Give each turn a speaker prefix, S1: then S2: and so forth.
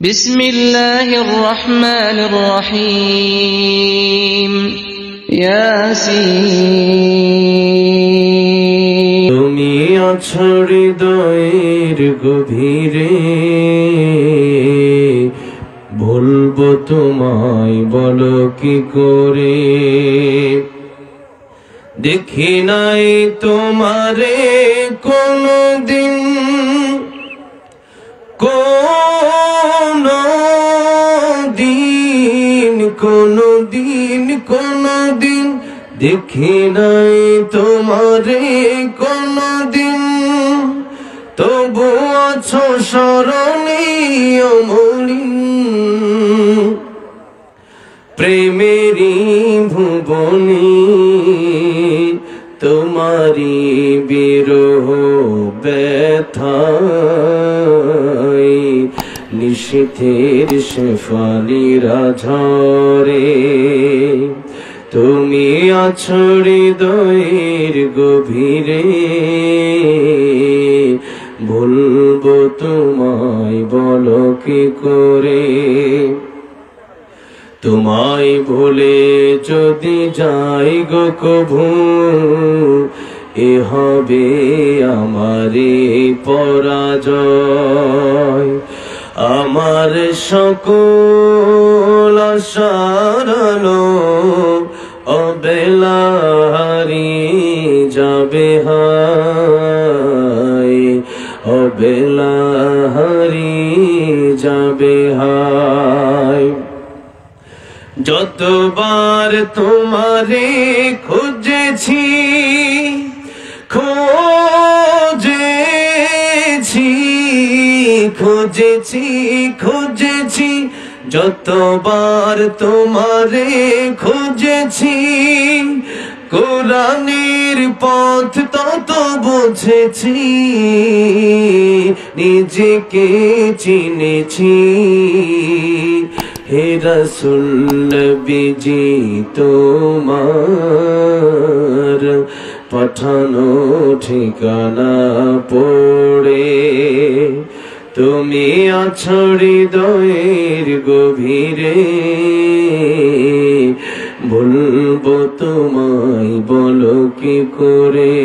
S1: বিসমিল্লাহির রহমানির রহিম। ইয়াসিন।
S2: তুমি আছো হৃদয়ের গভীরে, বলবো তোমায় বলো কি করে। দেখি নাই তোমারে কোনদিন, কোনদিন দেখি নাই তোমারে কোনদিন। তবু আছো স্মরণীয় মলিন, প্রেমেরই ভুবনে তোমারি বিরহ ব্যথায় নিশীথের শেফালিরা ঝরে। তুমি আছো হৃদয়ের গভীরে, বলবো তোমায় বলো কি করে। তোমায় ভুলে যদি যাই গো কভু, এ হবে আমারে পরাজয়। আমার সকল আশার আলো অবেলা হারিয়ে যাবে হায়, অবেলা হারিয়ে যাবে হায়। যতবার তোমারে খুঁজেছি খুঁজেছি, যতবার তোমারে খুঁজেছি। কোরআনের পথ তত বুঝেছি, নিজেকে চিনেছি। হে রাসূল নবীজি তোমার পাঠানো ঠিকানা পড়ে, তুমি আছো হৃদয়ের গভীরে, বলবো তোমায় বলো কি করে।